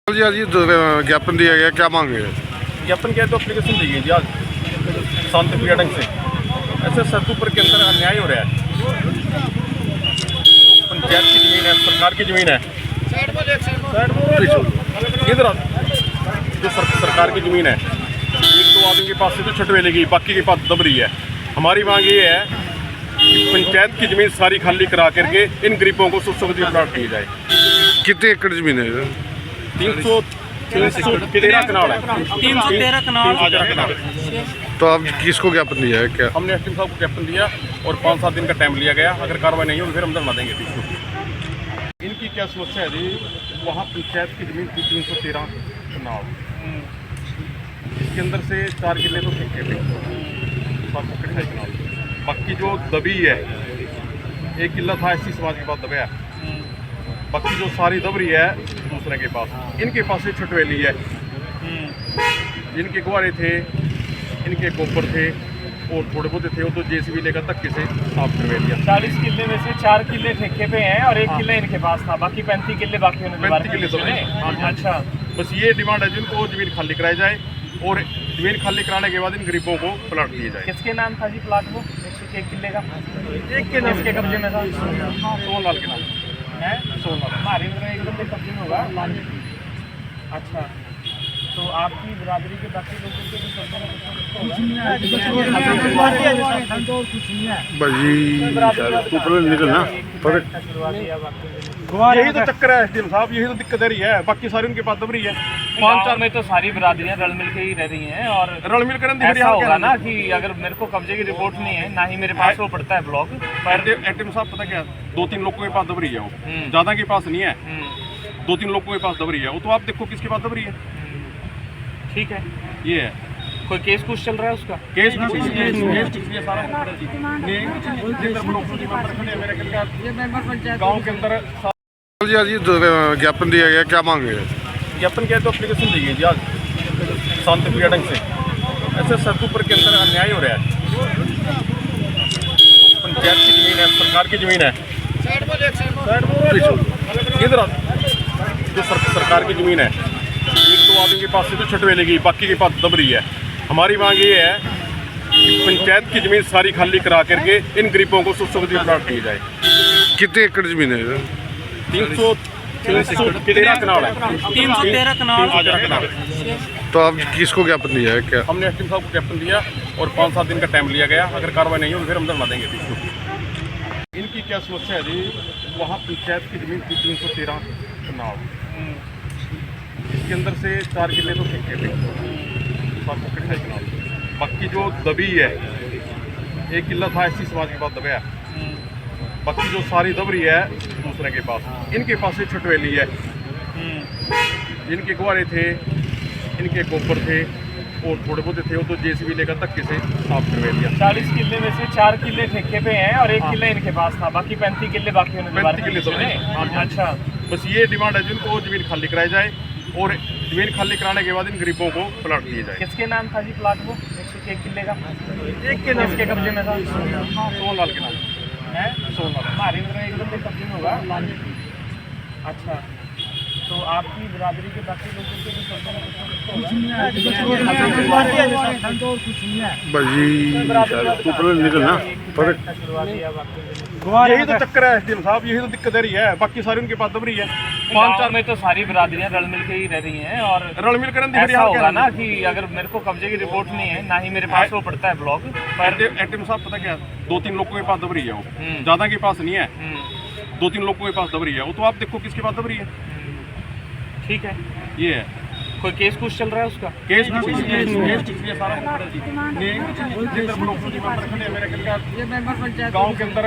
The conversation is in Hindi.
जी आज ये ज्ञापन दिया गया, क्या मांगे? ज्ञापन क्या है तो एप्लीकेशन दी गई थी आज शांतिप्रिय ढंग से। ऐसे सतपुर के अंदर अन्याय हो रहा है। पंचायत की ज़मीन है, सरकार की ज़मीन है, इधर जो सरकार की ज़मीन है, एक दो आदमी के पास से तो छुटवे लेगी, बाकी के पास दब रही है। हमारी मांग ये है कि पंचायत की ज़मीन सारी खाली करा करके इन गरीबों को सुख सुविधा प्लाट किए जाए। कितने एकड़ जमीन है? 313 कनाल है। 313 कनाल। तो आप किसको ज्ञापन दिया है? क्या हमने एसडीएम साहब को ज्ञापन दिया और 5-7 दिन का टाइम लिया गया। अगर कार्रवाई नहीं होगी फिर हम धरना देंगे। इनकी क्या समस्या है जी? वहाँ पंचायत की ज़मीन थी 313 कनाल, इसके अंदर से 4 किले तो ठेके पे, 7 कनाल। बाकी जो दबी है, 1 किला था एससी समाज के पास दबा है, बाकी जो सारी दब रही है दूसरे के पास। इनके पास से छुटवेली है, इनके गुब्बारे थे, इनके गोबर थे और थोड़े बहुत थे, वो तो जेसीबी लेकर धक्के से साफ करवा दिया। 40 किले में से 4 किले ठेके पे हैं और 1 किला इनके पास था, बाकी 35 किले बाकी उन्होंने 35 किले तो नहीं। अच्छा, बस ये डिमांड है जिनको ज़मीन खाली कराई जाए और ज़मीन खाली कराने के बाद इन गरीबों को प्लाट दिए जाए। किसके नाम था जी प्लाट? वो 101 किले का एक किले इसके कब्जे में था। सोनलाल के नाम है सोनलाल। हमारे एकदम के कब्जे में होगा। अच्छा, तो आपकी बिरादरी के बाकी लोगों के भी कब्जे में निकलना पर यही तो चक्कर है एसडीएम साहब, यही तो दिक्कत है रही है। बाकी सारी उनके पास दब रही है। 5-4 में तो सारी बिरादरियां रल मिल के ही रह रही हैं और रल मिल कर ऐसा होगा ना कि अगर मेरे को कब्जे की रिपोर्ट नहीं है, ना ही मेरे पास वो पड़ता है ब्लॉक पर। एसडीएम साहब पता क्या, 2-3 लोगों के पास दब रही है, वो ज़्यादा के पास नहीं है। 2-3 लोगों के पास दब रही है, वो तो आप देखो किसके पास दब रही है। ठीक है, ये है कोई केस कुछ चल रहा है उसका? केस गाँव के अंदर। जी आज ये ज्ञापन दिया गया, क्या मांगे? ज्ञापन क्या है तो एप्लीकेशन दी गई थी आज शांतिप्रिय ढंग से। ऐसे सतपुर के अंदर अन्याय हो रहा है। पंचायत की ज़मीन है, सरकार की ज़मीन है, इधर जो सरकार की ज़मीन है, एक दो आदमी के पास से तो छुटवे लेगी, बाकी के पास दब रही है। हमारी मांग ये है कि पंचायत की ज़मीन सारी खाली करा करके इन गरीबों को सुख सुविधा प्लाट दिए जाए। कितने एकड़ जमीन है? 313 कनाल है। 313 कनाल। तो आप किसको ज्ञापन दिया है? क्या हमने एसडीएम साहब को ज्ञापन दिया और 5-7 दिन का टाइम लिया गया। अगर कार्रवाई नहीं होगी फिर हम धरना देंगे। इनकी क्या समस्या है जी? वहाँ पंचायत की ज़मीन थी 313 कनाल, इसके अंदर से 4 किले तो ठेके पे, 7 कनाल। बाकी जो दबी है, 1 किला था एससी समाज के पास दबा है, बाकी जो सारी दब रही है दूसरे के पास। इनके पास से छुटवेली है, इनके गुब्बारे थे, इनके गोबर थे और थोड़े बहुत थे, वो तो जेसीबी लेकर धक्के से साफ करवा दिया। 40 किले में से 4 किले ठेके पे हैं और 1 किला इनके पास था, बाकी 35 किले बाकी उन्होंने 35 किले तो नहीं। अच्छा, बस ये डिमांड है जिनको ज़मीन खाली कराई जाए और ज़मीन खाली कराने के बाद इन गरीबों को प्लाट दिए जाए। किसके नाम था जी प्लाट? वो 101 किले का एक किले इसके कब्जे में था। सोनलाल के नाम है सोनलाल। हमारे एकदम के कब्जे में होगा। अच्छा, तो आपकी बिरादरी के बाकी लोगों के भी कब्जे में निकलना पर यही तो चक्कर है एसडीएम साहब, यही तो दिक्कत है रही है। बाकी सारी उनके पास दब रही है। 5-4 में तो सारी बिरादरियां रल मिल के ही रह रही हैं और रल मिल कर ऐसा होगा ना कि अगर मेरे को कब्जे की रिपोर्ट नहीं है, ना ही मेरे पास वो पड़ता है ब्लॉक पर। एसडीएम साहब पता क्या, 2-3 लोगों के पास दब रही है, वो ज़्यादा के पास नहीं है। 2-3 लोगों के पास दब रही है, वो तो आप देखो किसके पास दब रही है। ठीक है, ये है कोई केस कुछ चल रहा है उसका? केस गाँव के अंदर